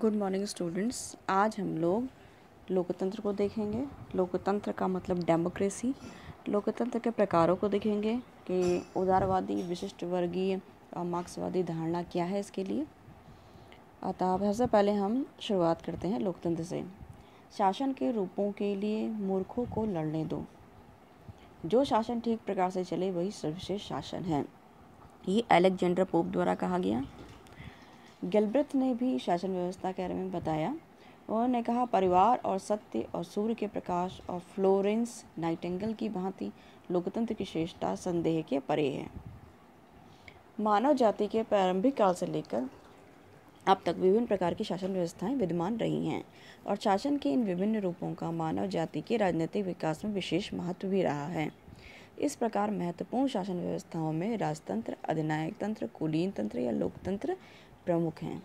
Good morning students. आज हम लोग लोकतंत्र को देखेंगे। लोकतंत्र का मतलब डेमोक्रेसी। लोकतंत्र के प्रकारों को देखेंगे कि उदारवादी, विशिष्ट वर्गीय और मार्क्सवादी धारणा क्या है इसके लिए। अतः सबसे पहले हम शुरुआत करते हैं लोकतंत्र से। शासन के रूपों के लिए मूर्खों को लड़ने दो। जो शासन ठीक प्रकार से चले वही सर्वश्रेष्ठ शासन है। ये अलेक्जेंडर पोप द्वारा कहा गया। गिलब्रेथ ने भी शासन व्यवस्था के बारे में बताया। उन्होंने कहा, परिवार और सत्य और सूर्य के प्रकाश और फ्लोरेंस नाइटिंगेल की भांति लोकतंत्र की श्रेष्ठता संदेह के परे है। मानव जाति के प्रारंभिक काल से लेकर अब तक विभिन्न प्रकार की शासन व्यवस्थाएं विद्यमान रही हैं और शासन के इन विभिन्न रूपों का मानव जाति के राजनीतिक विकास में विशेष महत्व भी रहा है। इस प्रकार महत्वपूर्ण शासन व्यवस्थाओं में राजतंत्र, अधिनायक तंत्र, कुलीन तंत्र या लोकतंत्र प्रमुख हैं।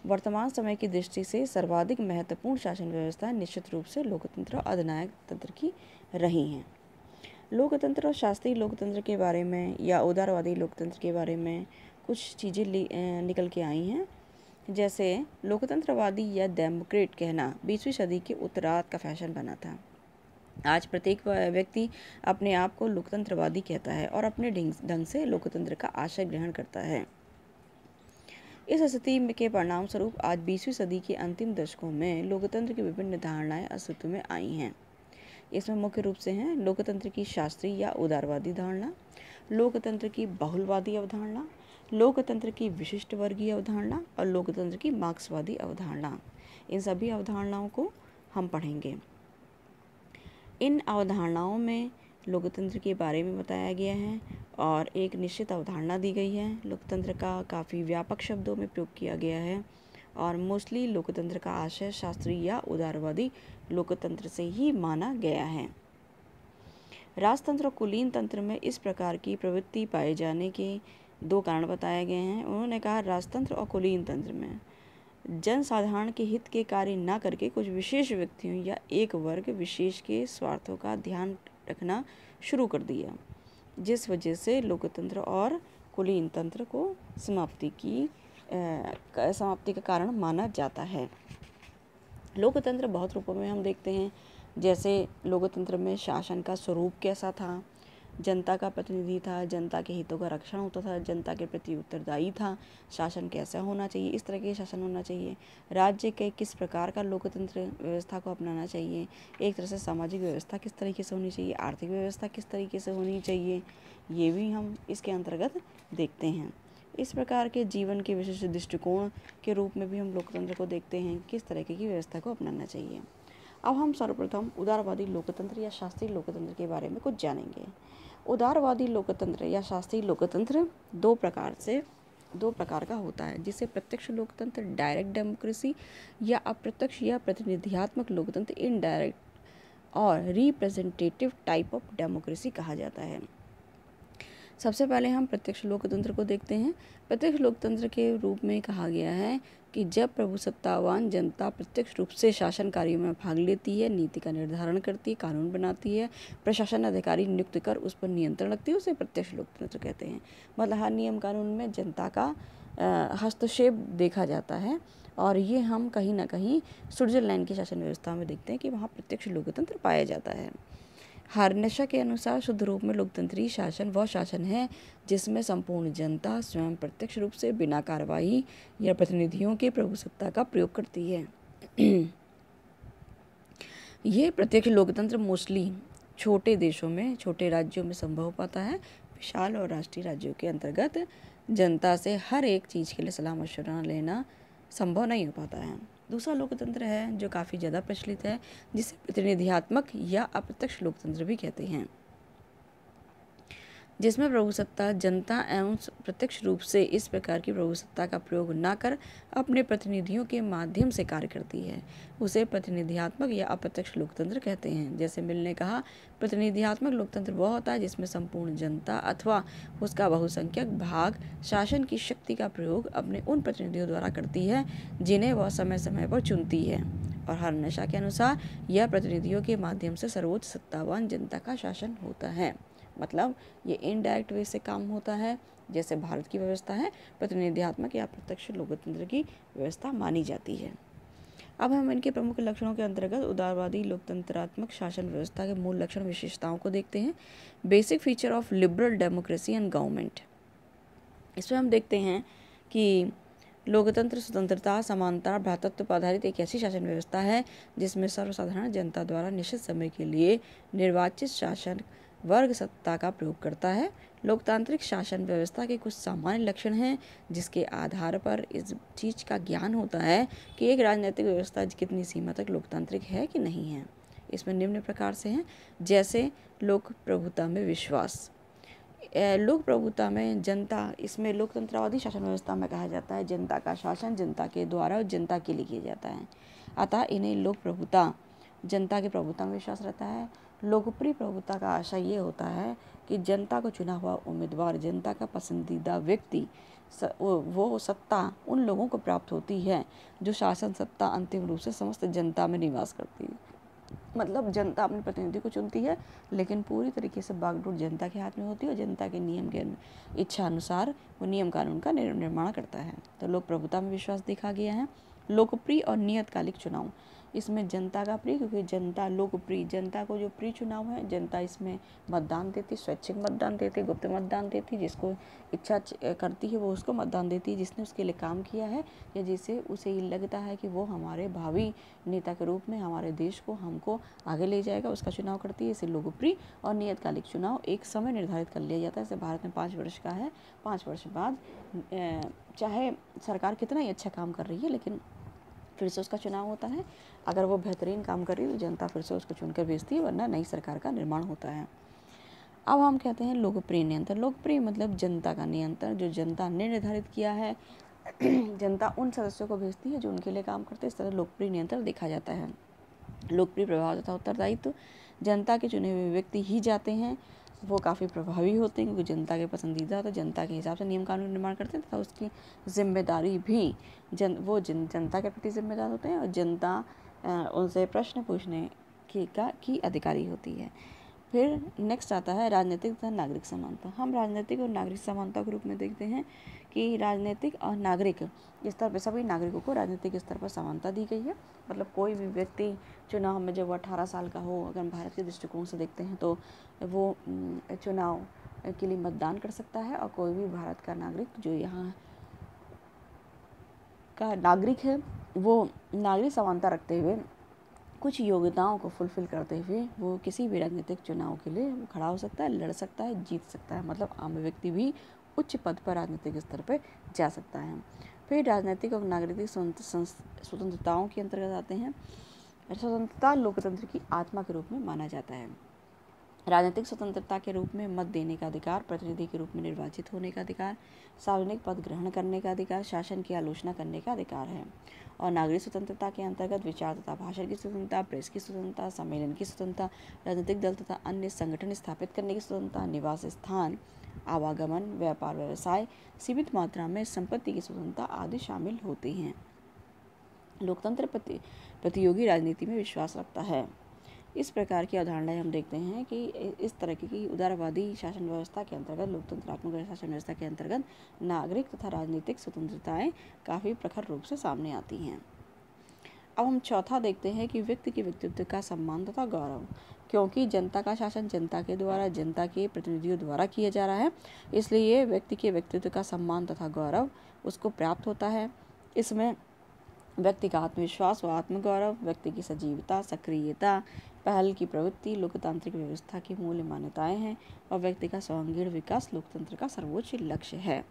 वर्तमान समय की दृष्टि से सर्वाधिक महत्वपूर्ण शासन व्यवस्था निश्चित रूप से लोकतंत्र और अधिनायक तंत्र की रही हैं। लोकतंत्र और शास्त्रीय लोकतंत्र के बारे में या उदारवादी लोकतंत्र के बारे में कुछ चीज़ें निकल के आई हैं। जैसे लोकतंत्रवादी या डेमोक्रेट कहना 20वीं सदी के उत्तरार्ध का फैशन बना था। आज प्रत्येक व्यक्ति अपने आप को लोकतंत्रवादी कहता है और अपने ढंग से लोकतंत्र का आशय ग्रहण करता है। इस स्थिति के परिणाम स्वरूप आज 20वीं सदी के अंतिम दशकों में लोकतंत्र की विभिन्न धारणाएं अस्तित्व में आई हैं। इसमें मुख्य रूप से हैं लोकतंत्र की शास्त्रीय या उदारवादी धारणा, लोकतंत्र की बहुलवादी अवधारणा, लोकतंत्र की विशिष्ट वर्गीय अवधारणा और लोकतंत्र की मार्क्सवादी अवधारणा। इन सभी अवधारणाओं को हम पढ़ेंगे। इन अवधारणाओं में लोकतंत्र के बारे में बताया गया है और एक निश्चित अवधारणा दी गई है। लोकतंत्र का काफ़ी व्यापक शब्दों में प्रयोग किया गया है और मोस्टली लोकतंत्र का आशय शास्त्रीय या उदारवादी लोकतंत्र से ही माना गया है। राजतंत्र और कुलीन तंत्र में इस प्रकार की प्रवृत्ति पाए जाने के दो कारण बताए गए हैं। उन्होंने कहा, राजतंत्र और कुलीन तंत्र में जनसाधारण के हित के कार्य न करके कुछ विशेष व्यक्तियों या एक वर्ग विशेष के स्वार्थों का ध्यान रखना शुरू कर दिया, जिस वजह से लोकतंत्र और कुलीन तंत्र को समाप्ति का कारण माना जाता है। लोकतंत्र बहुत रूपों में हम देखते हैं। जैसे लोकतंत्र में शासन का स्वरूप कैसा था, जनता का प्रतिनिधि था, जनता के हितों का रक्षण होता था, जनता के प्रति उत्तरदायी था, शासन कैसा होना चाहिए, इस तरह के शासन होना चाहिए, राज्य के किस प्रकार का लोकतंत्र व्यवस्था को अपनाना चाहिए, एक तरह से सामाजिक व्यवस्था किस तरीके से होनी चाहिए, आर्थिक व्यवस्था किस तरीके से होनी चाहिए, ये भी हम इसके अंतर्गत देखते हैं। इस प्रकार के जीवन के विशिष्ट दृष्टिकोण के रूप में भी हम लोकतंत्र को देखते हैं, किस तरीके की व्यवस्था को अपनाना चाहिए। अब हम सर्वप्रथम उदारवादी लोकतंत्र या शास्त्रीय लोकतंत्र के बारे में कुछ जानेंगे। उदारवादी लोकतंत्र या शास्त्रीय लोकतंत्र दो प्रकार का होता है, जिसे प्रत्यक्ष लोकतंत्र डायरेक्ट डेमोक्रेसी या अप्रत्यक्ष या प्रतिनिधियात्मक लोकतंत्र इनडायरेक्ट और रिप्रेजेंटेटिव टाइप ऑफ डेमोक्रेसी कहा जाता है। सबसे पहले हम प्रत्यक्ष लोकतंत्र को देखते हैं। प्रत्यक्ष लोकतंत्र के रूप में कहा गया है कि जब प्रभुसत्तावान जनता प्रत्यक्ष रूप से शासन कार्यों में भाग लेती है, नीति का निर्धारण करती है, कानून बनाती है, प्रशासन अधिकारी नियुक्त कर उस पर नियंत्रण रखती है, उसे प्रत्यक्ष लोकतंत्र कहते हैं। मतलब हर नियम कानून में जनता का हस्तक्षेप देखा जाता है और ये हम कहीं ना कहीं स्विट्जरलैंड की शासन व्यवस्था में देखते हैं कि वहाँ प्रत्यक्ष लोकतंत्र पाया जाता है। हार्नेशा के अनुसार शुद्ध रूप में लोकतंत्री शासन वह शासन है जिसमें संपूर्ण जनता स्वयं प्रत्यक्ष रूप से बिना कार्रवाई या प्रतिनिधियों के प्रभुसत्ता का प्रयोग करती है। ये प्रत्यक्ष लोकतंत्र मोस्टली छोटे देशों में, छोटे राज्यों में संभव हो पाता है। विशाल और राष्ट्रीय राज्यों के अंतर्गत जनता से हर एक चीज़ के लिए सलाह मशवरा लेना संभव नहीं हो पाता है। दूसरा लोकतंत्र है जो काफ़ी ज़्यादा प्रचलित है, जिसे प्रतिनिधियात्मक या अप्रत्यक्ष लोकतंत्र भी कहते हैं, जिसमें प्रभुसत्ता जनता एवं प्रत्यक्ष रूप से इस प्रकार की प्रभुसत्ता का प्रयोग न कर अपने प्रतिनिधियों के माध्यम से कार्य करती है। उसे प्रतिनिधियात्मक या अप्रत्यक्ष लोकतंत्र कहते हैं। जैसे मिल ने कहा, प्रतिनिधियात्मक लोकतंत्र वह होता है जिसमें संपूर्ण जनता अथवा उसका बहुसंख्यक भाग शासन की शक्ति का प्रयोग अपने उन प्रतिनिधियों द्वारा करती है जिन्हें वह समय समय पर चुनती है। और हार्नेशा के अनुसार यह प्रतिनिधियों के माध्यम से सर्वोच्च सत्तावान जनता का शासन होता है। मतलब ये इनडायरेक्ट वे से काम होता है, जैसे भारत की व्यवस्था है प्रतिनिधित्वात्मक या प्रत्यक्ष लोकतंत्र की व्यवस्था मानी जाती है। अब हम इनके प्रमुख लक्षणों के अंतर्गत उदारवादी लोकतंत्रात्मक शासन व्यवस्था के मूल लक्षण विशेषताओं को देखते हैं। Basic feature of liberal democracy and government, इसमें हम देखते हैं कि लोकतंत्र स्वतंत्रता, समानता, भ्रातृत्व पर आधारित एक ऐसी शासन व्यवस्था है जिसमें सर्वसाधारण जनता द्वारा निश्चित समय के लिए निर्वाचित शासन वर्ग सत्ता का प्रयोग करता है। लोकतांत्रिक शासन व्यवस्था के कुछ सामान्य लक्षण हैं जिसके आधार पर इस चीज़ का ज्ञान होता है कि एक राजनीतिक व्यवस्था कितनी सीमा तक लोकतांत्रिक है कि नहीं है। इसमें निम्न प्रकार से हैं, जैसे लोक प्रभुता में विश्वास। लोक प्रभुता में जनता, इसमें लोकतंत्रवादी शासन व्यवस्था में कहा जाता है जनता का शासन जनता के द्वारा और जनता के लिए किया जाता है, अतः इन्हें लोक प्रभुता, जनता की प्रभुता में विश्वास रहता है। लोकप्रिय प्रभुता का आशय ये होता है कि जनता को चुना हुआ उम्मीदवार, जनता का पसंदीदा व्यक्ति, वो सत्ता उन लोगों को प्राप्त होती है जो शासन सत्ता अंतिम रूप से समस्त जनता में निवास करती है। मतलब जनता अपने प्रतिनिधि को चुनती है, लेकिन पूरी तरीके से बागडोर जनता के हाथ में होती है और जनता के नियम के इच्छा अनुसार वो नियम कानून का निर्माण करता है। तो लोक प्रभुता में विश्वास देखा गया है। लोकप्रिय और नियतकालिक चुनाव, इसमें जनता का प्रिय, क्योंकि जनता लोकप्रिय, जनता को जो प्रिय चुनाव है, जनता इसमें मतदान देती, स्वैच्छिक मतदान देती, गुप्त मतदान देती, जिसको इच्छा करती है वो उसको मतदान देती है, जिसने उसके लिए काम किया है या जिसे उसे ये लगता है कि वो हमारे भावी नेता के रूप में हमारे देश को, हमको आगे ले जाएगा, उसका चुनाव करती है। इसे लोकप्रिय और नियतकालिक चुनाव एक समय निर्धारित कर लिया जाता है। जैसे भारत में 5 वर्ष का है, 5 वर्ष बाद चाहे सरकार कितना ही अच्छा काम कर रही है लेकिन फिर से उसका चुनाव होता है। अगर वो बेहतरीन काम कर रही है तो जनता फिर से उसको चुनकर भेजती है, वरना नई सरकार का निर्माण होता है। अब हम कहते हैं लोकप्रिय नियंत्रण। लोकप्रिय मतलब जनता का नियंत्रण, जो जनता ने निर्धारित किया है जनता उन सदस्यों को भेजती है जो उनके लिए काम करते हैं। इस तरह लोकप्रिय नियंत्रण देखा जाता है। लोकप्रिय प्रभाव तथा उत्तरदायित्व, जनता के चुने हुए व्यक्ति ही जाते हैं, वो काफ़ी प्रभावी होते हैं क्योंकि जनता के पसंदीदा, तो जनता के हिसाब से नियम कानून निर्माण करते हैं तथा उसकी जिम्मेदारी भी जनता के प्रति जिम्मेदार होते हैं और जनता उनसे प्रश्न पूछने की अधिकारी होती है। फिर नेक्स्ट आता है राजनीतिक तथा नागरिक समानता। हम राजनीतिक और नागरिक समानता के रूप में देखते हैं कि राजनीतिक और नागरिक स्तर पर सभी नागरिकों को राजनीतिक स्तर पर समानता दी गई है। मतलब कोई भी व्यक्ति चुनाव में जब वो 18 साल का हो, अगर हम भारत के दृष्टिकोण से देखते हैं तो वो चुनाव के लिए मतदान कर सकता है और कोई भी भारत का नागरिक जो यहाँ का नागरिक है वो नागरिक समानता रखते हुए कुछ योग्यताओं को फुलफिल करते हुए वो किसी भी राजनीतिक चुनाव के लिए खड़ा हो सकता है, लड़ सकता है, जीत सकता है। मतलब आम व्यक्ति भी उच्च पद पर राजनीतिक स्तर पर जा सकता है। फिर राजनीतिक और नागरिक स्वतंत्रताओं के अंतर्गत आते हैं। स्वतंत्रता लोकतंत्र की आत्मा के रूप में माना जाता है। राजनीतिक स्वतंत्रता के रूप में मत देने का अधिकार, प्रतिनिधि के रूप में निर्वाचित होने का अधिकार, सार्वजनिक पद ग्रहण करने का अधिकार, शासन की आलोचना करने का अधिकार है। और नागरिक स्वतंत्रता के अंतर्गत विचार तथा भाषण की स्वतंत्रता, प्रेस की स्वतंत्रता, सम्मेलन की स्वतंत्रता, राजनीतिक दल तथा अन्य संगठन स्थापित करने की स्वतंत्रता, निवास स्थान, आवागमन, व्यापार व्यवसाय, सीमित मात्रा में संपत्ति की स्वतंत्रता आदि शामिल होती हैं। लोकतंत्र प्रतियोगी राजनीति में विश्वास रखता है। इस प्रकार की अवधारणाएं हम देखते हैं कि इस तरह की उदारवादी शासन व्यवस्था के अंतर्गत, लोकतंत्रात्मक शासन व्यवस्था के अंतर्गत नागरिक तथा राजनीतिक स्वतंत्रताएं काफ़ी प्रखर रूप से सामने आती हैं। अब हम चौथा देखते हैं कि व्यक्ति के व्यक्तित्व का सम्मान तथा गौरव। क्योंकि जनता का शासन जनता के द्वारा, जनता के प्रतिनिधियों द्वारा किया जा रहा है, इसलिए व्यक्ति के व्यक्तित्व का सम्मान तथा गौरव उसको प्राप्त होता है। इसमें व्यक्ति का आत्मविश्वास व आत्मगौरव, व्यक्ति की सजीवता, सक्रियता, पहल की प्रवृत्ति लोकतांत्रिक व्यवस्था की मूल मान्यताएं हैं और व्यक्ति का सर्वांगीण विकास लोकतंत्र का सर्वोच्च लक्ष्य है।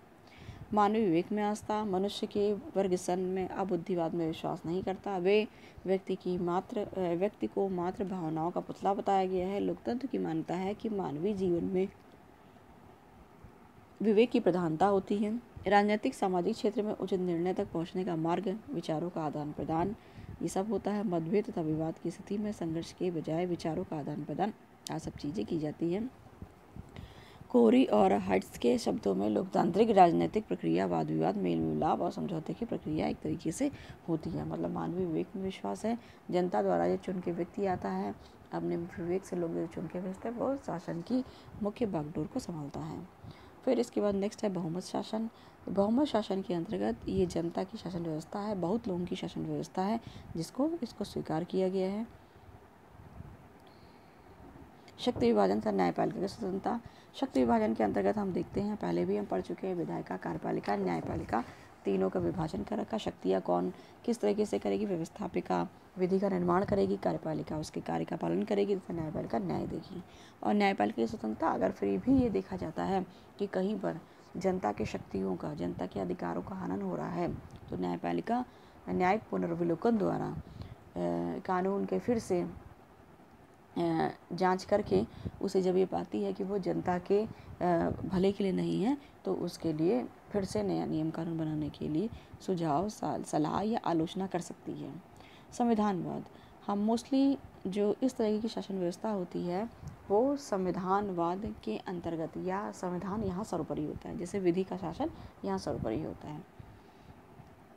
मानवीय विवेक में आस्था, मनुष्य के वर्गसन में अबुद्धिवाद में विश्वास नहीं करता। वे व्यक्ति को मात्र भावनाओं का पुतला बताया गया है। लोकतंत्र की मान्यता है कि मानवीय जीवन में विवेक की प्रधानता होती है। राजनीतिक सामाजिक क्षेत्र में उचित निर्णय तक पहुंचने का मार्ग, विचारों का आदान प्रदान, ये सब होता है। मतभेद तथा विवाद की स्थिति में संघर्ष के बजाय विचारों का आदान प्रदान, ये सब चीज़ें की जाती हैं। कोरी और हाइट्स के शब्दों में लोकतांत्रिक राजनीतिक प्रक्रिया वाद विवाद, मेल मिलाप और समझौते की प्रक्रिया एक तरीके से होती है। मतलब मानवीय विवेक में विश्वास है। जनता द्वारा जो चुन के व्यक्ति आता है अपने विवेक से लोग जो चुन के भेजते हैं वो शासन की मुख्य बागडोर को संभालता है। फिर इसके बाद नेक्स्ट है बहुमत शासन। बहुमत शासन के अंतर्गत ये जनता की शासन व्यवस्था है, बहुत लोगों की शासन व्यवस्था है इसको स्वीकार किया गया है। शक्ति विभाजन का न्यायपालिका की स्वतंत्रता। शक्ति विभाजन के अंतर्गत हम देखते हैं, पहले भी हम पढ़ चुके हैं, विधायिका, कार्यपालिका, न्यायपालिका, तीनों का विभाजन कर रखा। शक्तियाँ कौन किस तरीके से करेगी? व्यवस्थापिका विधि का निर्माण करेगी, कार्यपालिका उसके कार्य का पालन करेगी तथा न्यायपालिका न्याय देगी। और न्यायपालिका की स्वतंत्रता अगर फिर भी ये देखा जाता है कि कहीं पर जनता के शक्तियों का, जनता के अधिकारों का हनन हो रहा है, तो न्यायपालिका न्यायिक पुनर्विलोकन द्वारा कानून के फिर से जांच करके उसे जब ये पाती है कि वो जनता के भले के लिए नहीं है, तो उसके लिए फिर से नया नियम कानून बनाने के लिए सुझाव, सलाह या आलोचना कर सकती है। संविधानवाद, हम मोस्टली जो इस तरह की शासन व्यवस्था होती है वो संविधानवाद के अंतर्गत, या संविधान यहाँ सर्वोपरि होता है, जैसे विधि का शासन यहाँ सर्वोपरि होता है।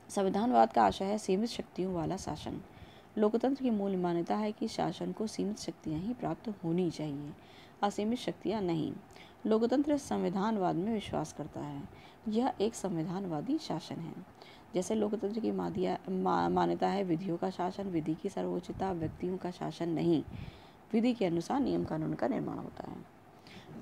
संविधानवाद का आशय है सीमित शक्तियों वाला शासन। लोकतंत्र की मूल मान्यता है कि शासन को सीमित शक्तियां ही प्राप्त होनी चाहिए, असीमित शक्तियां नहीं। लोकतंत्र संविधानवाद में विश्वास करता है, यह एक संविधानवादी शासन है। जैसे लोकतंत्र की मान्यता है विधियों का शासन, विधि की सर्वोच्चता, व्यक्तियों का शासन नहीं, विधि के अनुसार नियम कानून का निर्माण होता है।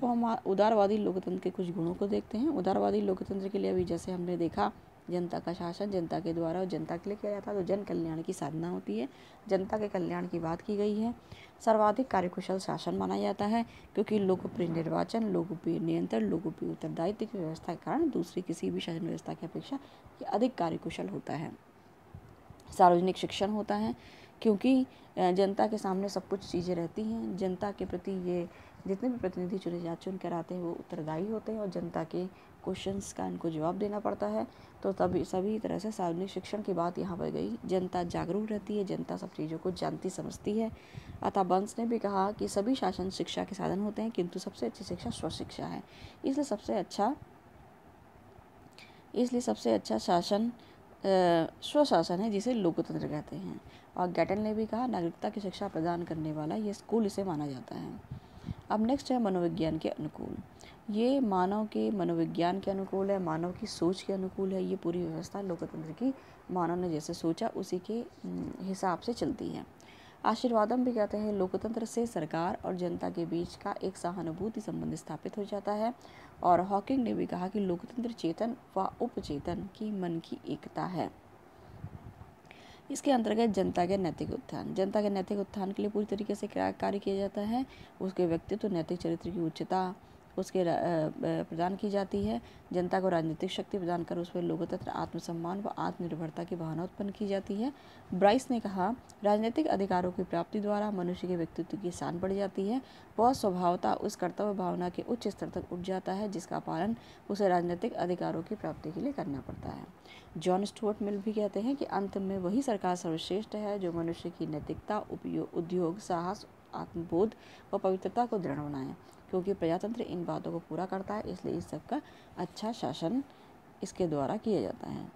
तो हम उदारवादी लोकतंत्र के कुछ गुणों को देखते हैं। उदारवादी लोकतंत्र के लिए अभी जैसे हमने देखा, जनता का शासन जनता के द्वारा और जनता के लिए किया जाता है, तो जन कल्याण की साधना होती है, जनता के कल्याण की बात की गई है। सर्वाधिक कार्यकुशल शासन माना जाता है क्योंकि लोकप्रिय निर्वाचन, लोकप्रिय नियंत्रण, लोकप्रिय उत्तरदायित्व की व्यवस्था के कारण दूसरी किसी भी शासन व्यवस्था की अपेक्षा ये अधिक कार्यकुशल होता है। सार्वजनिक शिक्षण होता है क्योंकि जनता के सामने सब कुछ चीज़ें रहती हैं, जनता के प्रति ये जितने भी प्रतिनिधि चुन कर आते हैं वो उत्तरदायी होते हैं और जनता के क्वेश्चंस का इनको जवाब देना पड़ता है। तो तभी सभी तरह से सार्वजनिक शिक्षण की बात यहाँ पर गई। जनता जागरूक रहती है, जनता सब चीज़ों को जानती समझती है। अतः बंस ने भी कहा कि सभी शासन शिक्षा के साधन होते हैं, किंतु सबसे अच्छी शिक्षा स्वशिक्षा है। इसलिए सबसे अच्छा शासन स्वशासन है, जिसे लोकतंत्र कहते हैं। और गैटन ने भी कहा नागरिकता की शिक्षा प्रदान करने वाला ये स्कूल इसे माना जाता है। अब नेक्स्ट है मनोविज्ञान के अनुकूल। ये मानव के मनोविज्ञान के अनुकूल है, मानव की सोच के अनुकूल है। ये पूरी व्यवस्था लोकतंत्र की मानव ने जैसे सोचा उसी के हिसाब से चलती है। आशीर्वादम भी कहते हैं लोकतंत्र से सरकार और जनता के बीच का एक सहानुभूति संबंध स्थापित हो जाता है। और हॉकिंग ने भी कहा कि लोकतंत्र चेतन व उपचेतन की मन की एकता है। इसके अंतर्गत जनता के नैतिक उत्थान के लिए पूरी तरीके से कार्य किया जाता है। उसके व्यक्तित्व, नैतिक चरित्र की उच्चता उसके प्रदान की जाती है। जनता को राजनीतिक शक्ति प्रदान कर उसमें लोकतंत्र, आत्मसम्मान व आत्मनिर्भरता की भावना उत्पन्न की जाती है। ब्राइस ने कहा राजनीतिक अधिकारों की प्राप्ति द्वारा मनुष्य के व्यक्तित्व की शान बढ़ जाती है। वह स्वभावतः उस कर्तव्य भावना के उच्च स्तर तक उठ जाता है जिसका पालन उसे राजनीतिक अधिकारों की प्राप्ति के लिए करना पड़ता है। जॉन स्टुअर्ट मिल भी कहते हैं कि अंत में वही सरकार सर्वश्रेष्ठ है जो मनुष्य की नैतिकता, उद्योग, साहस, आत्मबोध व पवित्रता को दृढ़ बनाए, क्योंकि प्रजातंत्र इन बातों को पूरा करता है। इसलिए इस सब का अच्छा शासन इसके द्वारा किया जाता है।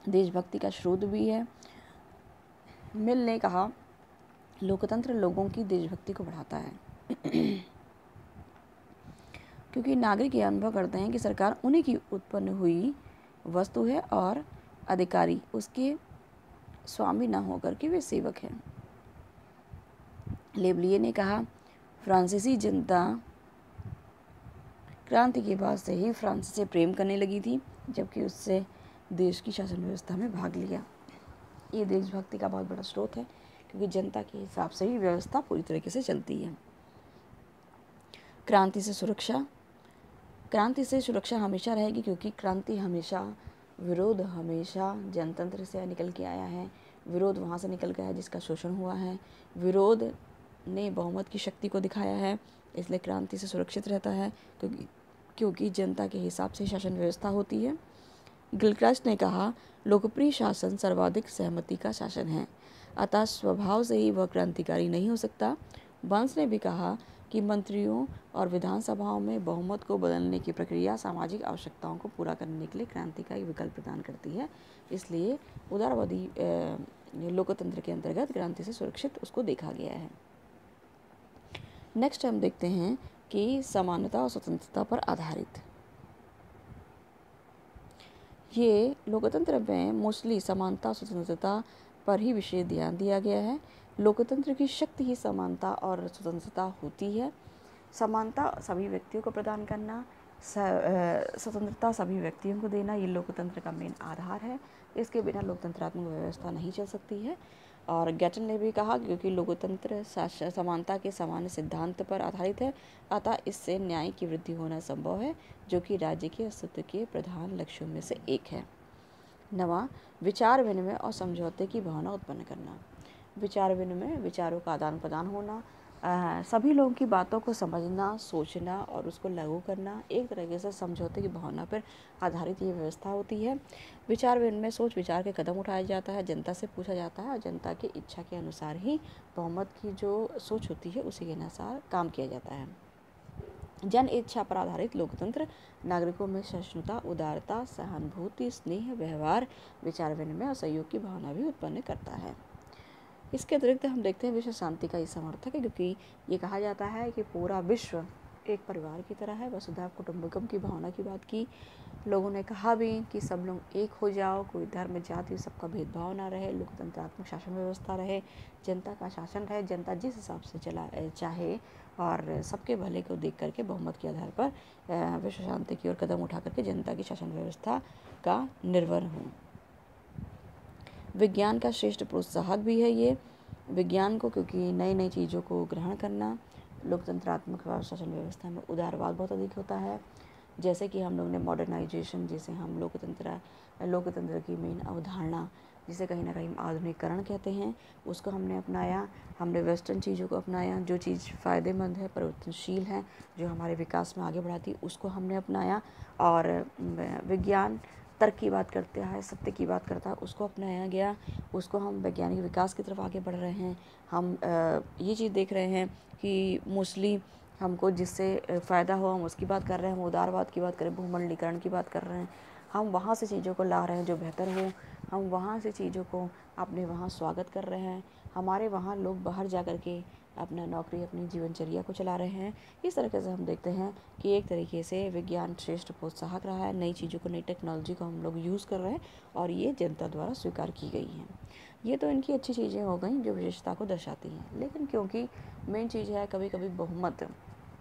देशभक्ति का स्रोत भी है। मिल ने कहा लोकतंत्र लोगों की देशभक्ति को बढ़ाता है क्योंकि नागरिक ये अनुभव करते हैं कि सरकार उन्हीं की उत्पन्न हुई वस्तु है और अधिकारी उसके स्वामी न होकर के वे सेवक हैं। लेबलिए ने कहा फ्रांसीसी जनता क्रांति के बाद से ही फ्रांस से प्रेम करने लगी थी, जबकि उससे देश की शासन व्यवस्था में भाग लिया। ये देशभक्ति का बहुत बड़ा स्रोत है क्योंकि जनता के हिसाब से ही व्यवस्था पूरी तरीके से चलती है। क्रांति से सुरक्षा हमेशा रहेगी क्योंकि विरोध हमेशा जनतंत्र से निकल के आया है। विरोध वहाँ से निकल गया है जिसका शोषण हुआ है। विरोध ने बहुमत की शक्ति को दिखाया है, इसलिए क्रांति से सुरक्षित रहता है क्योंकि जनता के हिसाब से शासन व्यवस्था होती है। गिलक्रास्ट ने कहा लोकप्रिय शासन सर्वाधिक सहमति का शासन है, अतः स्वभाव से ही वह क्रांतिकारी नहीं हो सकता। बंस ने भी कहा कि मंत्रियों और विधानसभाओं में बहुमत को बदलने की प्रक्रिया सामाजिक आवश्यकताओं को पूरा करने के लिए क्रांति का एक विकल्प प्रदान करती है। इसलिए उदारवादी लोकतंत्र के अंतर्गत क्रांति से सुरक्षित उसको देखा गया है। नेक्स्ट हम देखते हैं कि समानता और स्वतंत्रता पर आधारित। ये लोकतंत्र में मोस्टली समानता और स्वतंत्रता पर ही विशेष ध्यान दिया गया है। लोकतंत्र की शक्ति ही समानता और स्वतंत्रता होती है। समानता सभी व्यक्तियों को प्रदान करना, स्वतंत्रता सभी व्यक्तियों को देना, ये लोकतंत्र का मेन आधार है। इसके बिना लोकतंत्रात्मक व्यवस्था नहीं चल सकती है। और गैटन ने भी कहा क्योंकि लोकतंत्र समानता के सामान्य सिद्धांत पर आधारित है, अतः इससे न्याय की वृद्धि होना संभव है, जो कि राज्य के अस्तित्व के प्रधान लक्ष्यों में से एक है। नवा, विचार विनिमय और समझौते की भावना उत्पन्न करना। विचार विनिमय, विचारों का आदान प्रदान होना, सभी लोगों की बातों को समझना, सोचना और उसको लागू करना, एक तरीके से समझौते की भावना पर आधारित ये व्यवस्था होती है। विचार विनिमय सोच विचार के कदम उठाया जाता है, जनता से पूछा जाता है और जनता की इच्छा के अनुसार ही बहुमत की जो सोच होती है उसी के अनुसार काम किया जाता है। जन इच्छा पर आधारित लोकतंत्र नागरिकों में सहिष्णुता, उदारता, सहानुभूति, स्नेह, व्यवहार, विचार विनिमय और सहयोग की भावना भी उत्पन्न करता है। इसके अतिरिक्त हम देखते हैं विश्व शांति का ये समर्थक है, क्योंकि ये कहा जाता है कि पूरा विश्व एक परिवार की तरह है। वसुधैव कुटुंबकम की भावना की बात की। लोगों ने कहा भी कि सब लोग एक हो जाओ, कोई धर्म जाति सबका भेदभाव ना रहे, लोकतंत्रात्मक शासन व्यवस्था रहे, जनता का शासन रहे, जनता जिस हिसाब से चला चाहे और सबके भले को देख करके बहुमत के आधार पर विश्व शांति की ओर कदम उठा करके जनता की शासन व्यवस्था का निर्भर हो। विज्ञान का श्रेष्ठ प्रोत्साहक भी है ये विज्ञान को, क्योंकि नई नई चीज़ों को ग्रहण करना। लोकतंत्रात्मक शासन व्यवस्था में उदारवाद बहुत अधिक होता है। जैसे कि हम लोग ने मॉडर्नाइजेशन, जिसे हम लोकतंत्र की मेन अवधारणा, जिसे कहीं ना कहीं आधुनिकीकरण कहते हैं, उसको हमने अपनाया। हमने वेस्टर्न चीज़ों को अपनाया, जो चीज़ फ़ायदेमंद है, परिवर्तनशील है, जो हमारे विकास में आगे बढ़ाती, उसको हमने अपनाया। और विज्ञान तर्क की बात करता है, सत्य की बात करता है, उसको अपनाया गया। उसको हम वैज्ञानिक विकास की तरफ आगे बढ़ रहे हैं। हम ये चीज़ देख रहे हैं कि मोस्टली हमको जिससे फ़ायदा हो हम उसकी बात कर रहे हैं। हम उदारवाद की बात करें, भूमंडलीकरण की बात कर रहे हैं, हम वहाँ से चीज़ों को ला रहे हैं जो बेहतर हो। हम वहाँ से चीज़ों को अपने वहाँ स्वागत कर रहे हैं। हमारे वहाँ लोग बाहर जा कर के अपना नौकरी, अपनी जीवनचर्या को चला रहे हैं। इस तरीके से हम देखते हैं कि एक तरीके से विज्ञान श्रेष्ठ प्रोत्साहक रहा है। नई चीज़ों को, नई टेक्नोलॉजी को हम लोग यूज़ कर रहे हैं और ये जनता द्वारा स्वीकार की गई हैं। ये तो इनकी अच्छी चीज़ें हो गई जो विशेषता को दर्शाती हैं। लेकिन क्योंकि मेन चीज़ है, कभी कभी बहुमत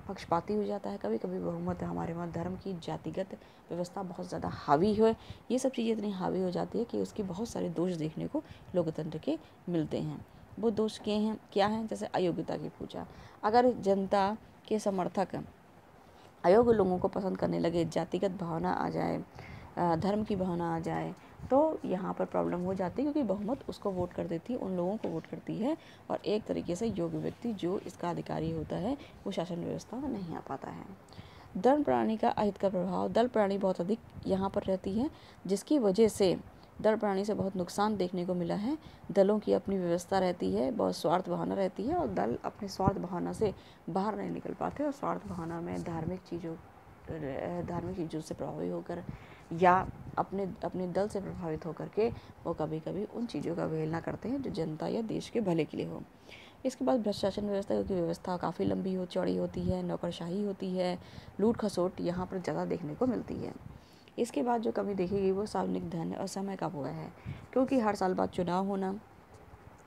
पक्षपाती हो जाता है, कभी कभी बहुमत हमारे वहाँ धर्म की जातिगत व्यवस्था बहुत ज़्यादा हावी है। ये सब चीज़ें इतनी हावी हो जाती है कि उसके बहुत सारे दोष देखने को लोकतंत्र के मिलते हैं। वो दोष क्या हैं? जैसे अयोग्यता की पूजा। अगर जनता के समर्थक अयोग्य लोगों को पसंद करने लगे, जातिगत भावना आ जाए, धर्म की भावना आ जाए, तो यहाँ पर प्रॉब्लम हो जाती है, क्योंकि बहुमत उसको वोट कर देती है, उन लोगों को वोट करती है और एक तरीके से योग्य व्यक्ति जो इसका अधिकारी होता है वो शासन व्यवस्था में नहीं आ पाता है। दल प्रणाली का अहित का प्रभाव। दल प्रणाली बहुत अधिक यहाँ पर रहती है, जिसकी वजह से दल प्रणाली से बहुत नुकसान देखने को मिला है। दलों की अपनी व्यवस्था रहती है, बहुत स्वार्थ भावना रहती है और दल अपनी स्वार्थ भावना से बाहर नहीं निकल पाते और स्वार्थ भावना में धार्मिक चीज़ों से प्रभावित होकर या अपने दल से प्रभावित होकर के वो कभी कभी उन चीज़ों का अवहेलना करते हैं जो जनता या देश के भले के लिए हो। इसके बाद भ्रष्ट शासन व्यवस्था की व्यवस्था काफ़ी लंबी चौड़ी होती है, नौकरशाही होती है, लूट खसोट यहाँ पर ज़्यादा देखने को मिलती है। इसके बाद जो कमी देखेगी वो सार्वजनिक धन और समय का हुआ है, क्योंकि हर साल बाद चुनाव होना,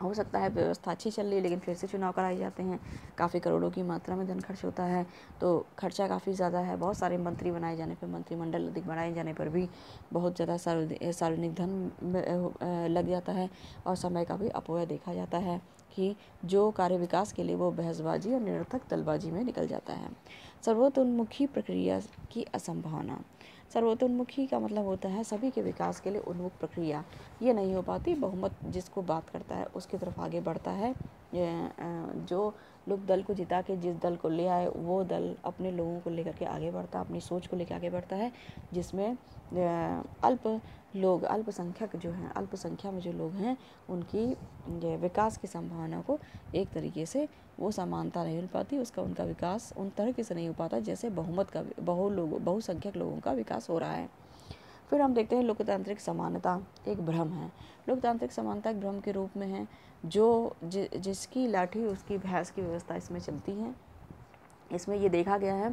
हो सकता है व्यवस्था अच्छी चल रही है लेकिन फिर से चुनाव कराए जाते हैं, काफ़ी करोड़ों की मात्रा में धन खर्च होता है, तो खर्चा काफ़ी ज़्यादा है। बहुत सारे मंत्री बनाए जाने पर, मंत्रिमंडल अधिक बनाए जाने पर भी बहुत ज़्यादा सार्वजनिक धन लग जाता है और समय का भी अपव्यय देखा जाता है कि जो कार्य विकास के लिए वो बहसबाजी और निरर्थक दलबाजी में निकल जाता है। सर्वतोन्मुखी प्रक्रिया की असंभावना। सर्वतोन्मुखी का मतलब होता है सभी के विकास के लिए उन्मुख प्रक्रिया, ये नहीं हो पाती। बहुमत जिसको बात करता है उसकी तरफ आगे बढ़ता है जो लोग दल को जिता के जिस दल को ले आए वो दल अपने लोगों को लेकर के आगे बढ़ता, अपनी सोच को लेकर आगे बढ़ता है, जिसमें अल्पसंख्यक जो हैं, अल्पसंख्या में जो लोग हैं उनकी विकास की संभावना को एक तरीके से वो समानता नहीं मिल पाती, उनका विकास उन तरीके से नहीं हो पाता जैसे बहुसंख्यक लोगों का विकास हो रहा है। फिर हम देखते हैं लोकतांत्रिक समानता एक भ्रम है। लोकतांत्रिक समानता एक भ्रम के रूप में है जिसकी लाठी उसकी भैंस की व्यवस्था इसमें चलती है। इसमें ये देखा गया है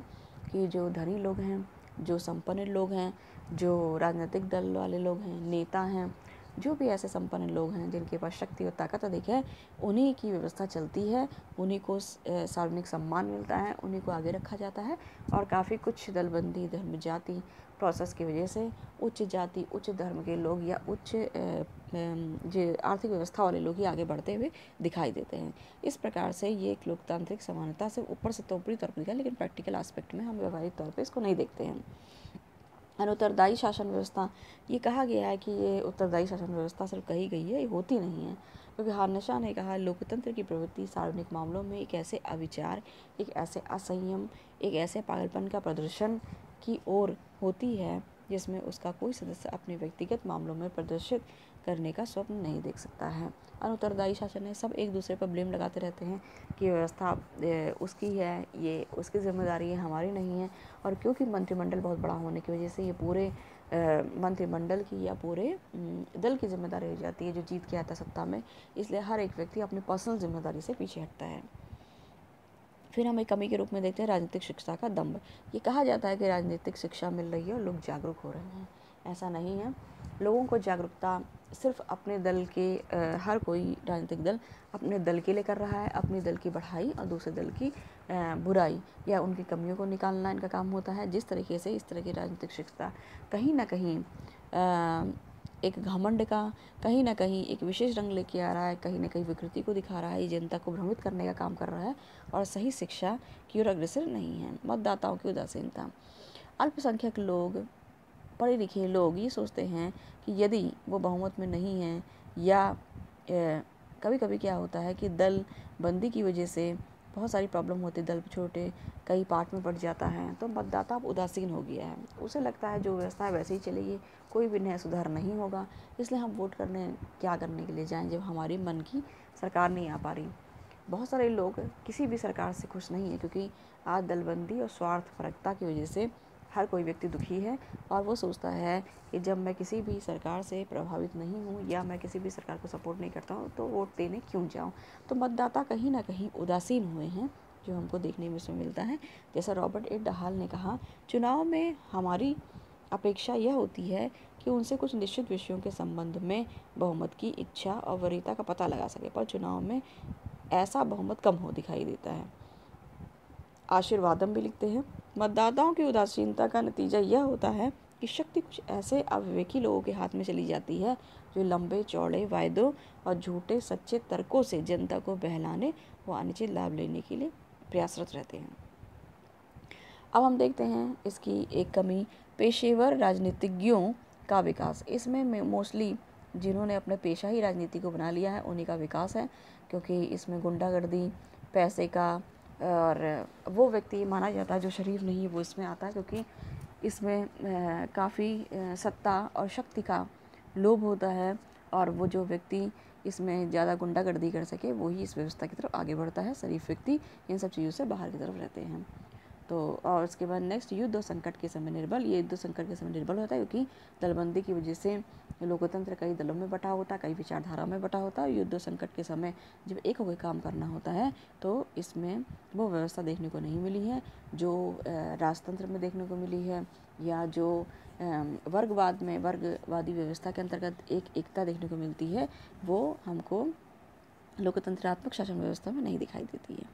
कि जो धनी लोग हैं, जो संपन्न लोग हैं, जो राजनीतिक दल वाले लोग हैं, नेता हैं, जो भी ऐसे संपन्न लोग हैं जिनके पास शक्ति और ताकत अधिक है, उन्हीं की व्यवस्था चलती है, उन्हीं को सार्वजनिक सम्मान मिलता है, उन्हीं को आगे रखा जाता है। और काफ़ी कुछ दलबंदी धर्म जाति प्रोसेस की वजह से उच्च जाति उच्च धर्म के लोग या उच्च जो आर्थिक व्यवस्था वाले लोग ही आगे बढ़ते हुए दिखाई देते हैं। इस प्रकार से ये एक लोकतांत्रिक समानता से ऊपर से तो ऊपरी तौर पर दिखा, लेकिन प्रैक्टिकल एस्पेक्ट में हम व्यवहारिक तौर पर इसको नहीं देखते हैं। अनुत्तरदायी शासन व्यवस्था, ये कहा गया है कि ये उत्तरदायी शासन व्यवस्था सिर्फ कही गई है, ये होती नहीं है, क्योंकि हार्नेशा ने कहा लोकतंत्र की प्रवृत्ति सार्वजनिक मामलों में एक ऐसे अविचार, एक ऐसे असंयम, एक ऐसे पागलपन का प्रदर्शन की ओर होती है जिसमें उसका कोई सदस्य अपने व्यक्तिगत मामलों में प्रदर्शित करने का स्वप्न नहीं देख सकता है। अनुत्तरदायी शासन में सब एक दूसरे पर ब्लेम लगाते रहते हैं कि व्यवस्था उसकी है, ये उसकी जिम्मेदारी है, हमारी नहीं है। और क्योंकि मंत्रिमंडल बहुत बड़ा होने की वजह से ये पूरे मंत्रिमंडल की या पूरे दल की जिम्मेदारी हो जाती है जो जीत के आता है सत्ता में, इसलिए हर एक व्यक्ति अपनी पर्सनल जिम्मेदारी से पीछे हटता है। फिर हम एक कमी के रूप में देखते हैं राजनीतिक शिक्षा का दम्भ। ये कहा जाता है कि राजनीतिक शिक्षा मिल रही है और लोग जागरूक हो रहे हैं, ऐसा नहीं है। लोगों को जागरूकता सिर्फ अपने दल के हर कोई राजनीतिक दल अपने दल के लिए कर रहा है, अपनी दल की बढ़ाई और दूसरे दल की बुराई या उनकी कमियों को निकालना इनका काम होता है। जिस तरीके से इस तरह की राजनीतिक शिक्षा कहीं ना कहीं एक घमंड का, कहीं ना कहीं एक विशेष रंग लेके आ रहा है, कहीं ना कहीं विकृति को दिखा रहा है, ये जनता को भ्रमित करने का काम कर रहा है और सही शिक्षा की ओर अग्रसर नहीं है। मतदाताओं की उदासीनता, अल्पसंख्यक लोग, पढ़े लिखे लोग ये सोचते हैं कि यदि वो बहुमत में नहीं हैं या कभी कभी क्या होता है कि दल बंदी की वजह से बहुत सारी प्रॉब्लम होती है, दल छोटे कई पार्ट में बढ़ जाता है, तो मतदाता अब उदासीन हो गया है। उसे लगता है जो व्यवस्था है वैसे ही चलेगी, कोई भी नया सुधार नहीं होगा, इसलिए हम वोट करने क्या करने के लिए जाएं जब हमारी मन की सरकार नहीं आ पा रही। बहुत सारे लोग किसी भी सरकार से खुश नहीं है, क्योंकि आज दलबंदी और स्वार्थपरकता की वजह से हर कोई व्यक्ति दुखी है और वो सोचता है कि जब मैं किसी भी सरकार से प्रभावित नहीं हूँ या मैं किसी भी सरकार को सपोर्ट नहीं करता हूँ तो वोट देने क्यों जाऊँ। तो मतदाता कहीं ना कहीं उदासीन हुए हैं, जो हमको देखने में इसमें मिलता है। जैसा रॉबर्ट ए डहाल ने कहा, चुनाव में हमारी अपेक्षा यह होती है कि उनसे कुछ निश्चित विषयों के संबंध में बहुमत की इच्छा और वरीयता का पता लगा सके, पर चुनाव में ऐसा बहुमत कम हो दिखाई देता है। आशीर्वादम भी लिखते हैं, मतदाताओं की उदासीनता का नतीजा यह होता है कि शक्ति कुछ ऐसे अविवेकी लोगों के हाथ में चली जाती है जो लंबे चौड़े वायदों और झूठे सच्चे तर्कों से जनता को बहलाने व अनुचित लाभ लेने के लिए प्रयासरत रहते हैं। अब हम देखते हैं इसकी एक कमी, पेशेवर राजनीतिज्ञों का विकास। इसमें मोस्टली जिन्होंने अपने पेशा ही राजनीति को बना लिया है उन्हीं का विकास है, क्योंकि इसमें गुंडागर्दी, पैसे का, और वो व्यक्ति माना जाता है जो शरीफ नहीं वो इसमें आता है, क्योंकि इसमें काफ़ी सत्ता और शक्ति का लोभ होता है और वो जो व्यक्ति इसमें ज़्यादा गुंडागर्दी कर सके वही इस व्यवस्था की तरफ आगे बढ़ता है। शरीफ व्यक्ति इन सब चीज़ों से बाहर की तरफ रहते हैं। तो और उसके बाद नेक्स्ट, युद्ध और संकट के समय निर्बल। ये युद्ध संकट के समय निर्बल होता है क्योंकि दलबंदी की वजह से लोकतंत्र कई दलों में बटा होता है, कई विचारधारा में बटा होता है। युद्ध और संकट के समय जब एक होकर काम करना होता है तो इसमें वो व्यवस्था देखने को नहीं मिली है जो राजतंत्र में देखने को मिली है, या जो वर्गवाद में वर्गवादी व्यवस्था के अंतर्गत एक एकता देखने को मिलती है, वो हमको लोकतंत्रात्मक शासन व्यवस्था में नहीं दिखाई देती है।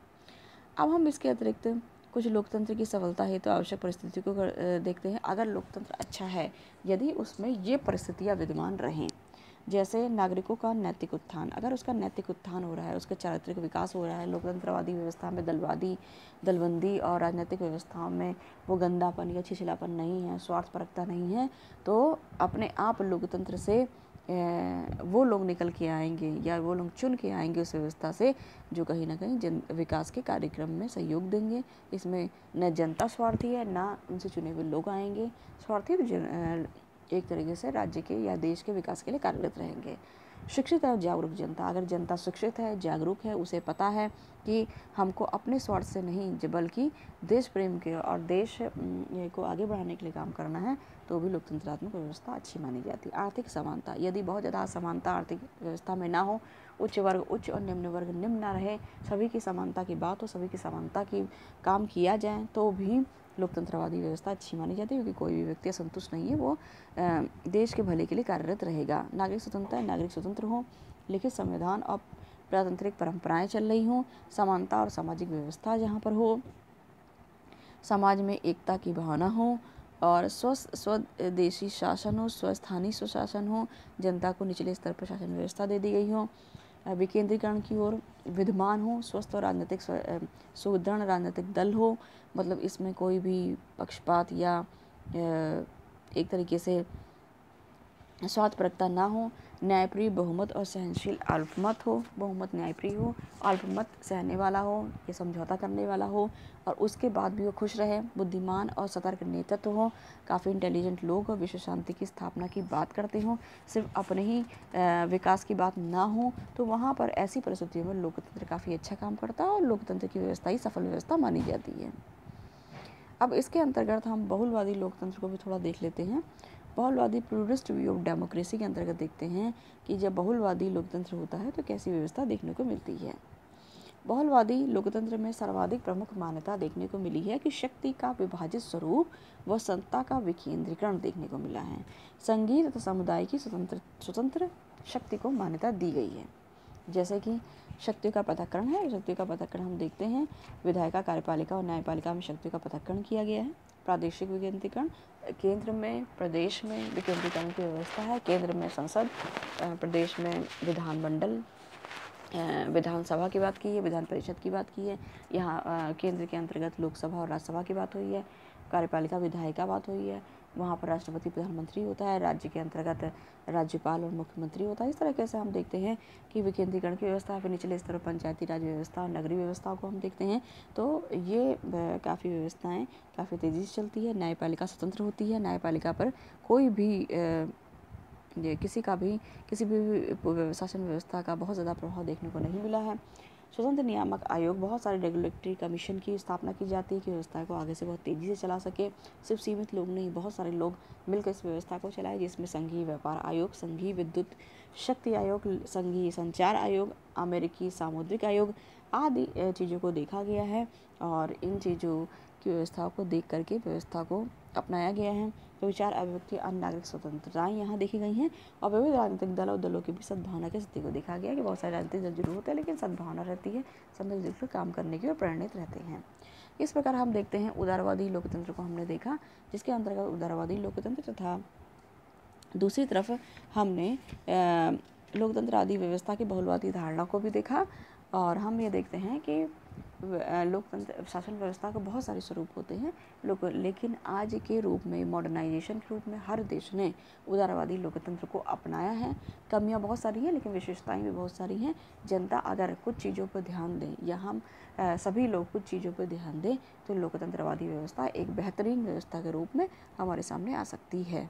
अब हम इसके अतिरिक्त कुछ लोकतंत्र की सफलता है तो आवश्यक परिस्थिति को देखते हैं। अगर लोकतंत्र अच्छा है, यदि उसमें ये परिस्थितियाँ विद्यमान रहें, जैसे नागरिकों का नैतिक उत्थान, अगर उसका नैतिक उत्थान हो रहा है, उसका चारित्रिक विकास हो रहा है, लोकतंत्रवादी व्यवस्था में दलबंदी और राजनीतिक व्यवस्थाओं में वो गंदापन या छिछलापन नहीं है, स्वार्थपरकता नहीं है, तो अपने आप लोकतंत्र से वो लोग निकल के आएंगे या वो लोग चुन के आएंगे उस व्यवस्था से जो कहीं ना कहीं विकास के कार्यक्रम में सहयोग देंगे। इसमें न जनता स्वार्थी है, ना उनसे चुने हुए लोग आएंगे स्वार्थी, एक तरीके से राज्य के या देश के विकास के लिए कार्यरत रहेंगे। शिक्षित और जागरूक जनता, अगर जनता शिक्षित है, जागरूक है, उसे पता है कि हमको अपने स्वार्थ से नहीं बल्कि देश प्रेम के और देश को आगे बढ़ाने के लिए काम करना है, तो भी लोकतंत्रात्मक व्यवस्था अच्छी मानी जाती है। आर्थिक समानता, यदि बहुत ज़्यादा असमानता आर्थिक व्यवस्था में ना हो, उच्च वर्ग उच्च और निम्न वर्ग निम्न ना रहे, सभी की समानता की बात हो, सभी की समानता की काम किया जाए, तो भी लोकतंत्रवादी व्यवस्था अच्छी मानी जाती है, क्योंकि कोई भी व्यक्ति असंतुष्ट नहीं है, वो देश के भले के लिए कार्यरत रहेगा। नागरिक स्वतंत्रता है, नागरिक स्वतंत्र हो, लिखित संविधान और प्रजातांत्रिक परंपराएं चल रही हों, समानता और सामाजिक व्यवस्था जहाँ पर हो, समाज में एकता की भावना हो और स्वदेशी शासन हो, स्वस्थानीय स्वशासन हो, जनता को निचले स्तर पर शासन व्यवस्था दे दी गई हो, विकेंद्रीकरण की ओर विद्यमान हो, स्वस्थ और राजनीतिक सुदृढ़ राजनीतिक दल हो, मतलब इसमें कोई भी पक्षपात या एक तरीके से स्वार्थपरकता ना हो, न्यायप्रिय बहुमत और सहनशील अल्पमत हो, बहुमत न्यायप्रिय हो, अल्पमत सहने वाला हो, ये समझौता करने वाला हो और उसके बाद भी वो खुश रहे, बुद्धिमान और सतर्क नेतृत्व हो, काफ़ी इंटेलिजेंट लोग हो, विश्व शांति की स्थापना की बात करते हों, सिर्फ अपने ही विकास की बात ना हो, तो वहाँ पर ऐसी परिस्थितियों में लोकतंत्र काफ़ी अच्छा काम करता है और लोकतंत्र की व्यवस्था ही सफल व्यवस्था मानी जाती है। अब इसके अंतर्गत हम बहुलवादी लोकतंत्र को भी थोड़ा देख लेते हैं। बहुलवादी प्लूरिस्ट व्यू ऑफ डेमोक्रेसी के अंतर्गत देखते हैं कि जब बहुलवादी लोकतंत्र होता है तो कैसी व्यवस्था देखने को मिलती है। बहुलवादी लोकतंत्र में सर्वाधिक प्रमुख मान्यता देखने को मिली है कि शक्ति का विभाजित स्वरूप व सत्ता का विकेंद्रीकरण देखने को मिला है। संघीय तथा समुदाय की स्वतंत्र शक्ति को मान्यता दी गई है। जैसे कि शक्तियों का पृथक्करण है, शक्तियों का पृथक्करण हम देखते हैं, विधायिका, कार्यपालिका और न्यायपालिका में शक्तियों का पृथक्करण किया गया है। प्रादेशिक विकेंद्रीकरण, केंद्र में प्रदेश में विकेंद्रीकरण की व्यवस्था है। केंद्र में संसद, प्रदेश में विधानमंडल, विधानसभा की बात की है, विधान परिषद की बात की है। यहाँ केंद्र के अंतर्गत लोकसभा और राज्यसभा की बात हुई है। कार्यपालिका विधायिका बात हुई है, वहाँ पर राष्ट्रपति प्रधानमंत्री होता है। राज्य के अंतर्गत राज्यपाल और मुख्यमंत्री होता है। इस तरीके से हम देखते हैं कि विकेंद्रीकरण की व्यवस्था, फिर निचले स्तर पर पंचायती राज व्यवस्था और नगरीय व्यवस्थाओं को हम देखते हैं। तो ये काफ़ी व्यवस्थाएं काफ़ी तेज़ी से चलती है। न्यायपालिका स्वतंत्र होती है, न्यायपालिका पर कोई भी किसी भी शासन व्यवस्था का बहुत ज़्यादा प्रभाव देखने को नहीं मिला है। स्वतंत्र नियामक आयोग, बहुत सारे रेगुलेटरी कमीशन की स्थापना की जाती है कि व्यवस्था को आगे से बहुत तेज़ी से चला सके। सिर्फ सीमित लोग नहीं, बहुत सारे लोग मिलकर इस व्यवस्था को चलाए, जिसमें संघीय व्यापार आयोग, संघीय विद्युत शक्ति आयोग, संघीय संचार आयोग, अमेरिकी सामुद्रिक आयोग आदि चीज़ों को देखा गया है और इन चीज़ों की व्यवस्थाओं को देख करके व्यवस्था को अपनाया गया है। तो विचार, अभिव्यक्ति, अन्य नागरिक स्वतंत्रताएं यहाँ देखी गई हैं और विविध राजनीतिक दल और दलों की भी सद्भावना की स्थिति को देखा गया है कि बहुत सारे राजनीतिक दल जरूर होते हैं लेकिन सद्भावना रहती है, सब मिलजुल कर काम करने की ओर प्रेरित रहते हैं। इस प्रकार हम देखते हैं उदारवादी लोकतंत्र को हमने देखा, जिसके अंतर्गत उदारवादी लोकतंत्र तथा दूसरी तरफ हमने लोकतंत्र आदि व्यवस्था की बहुलवादी धारणा को भी देखा। और हम ये देखते हैं कि लोकतंत्र शासन व्यवस्था के बहुत सारे स्वरूप होते हैं लेकिन आज के रूप में, मॉडर्नाइजेशन के रूप में हर देश ने उदारवादी लोकतंत्र को अपनाया है। कमियां बहुत सारी हैं लेकिन विशेषताएं भी बहुत सारी हैं। जनता अगर कुछ चीज़ों पर ध्यान दें या हम सभी लोग कुछ चीज़ों पर ध्यान दें तो लोकतंत्रवादी व्यवस्था एक बेहतरीन व्यवस्था के रूप में हमारे सामने आ सकती है।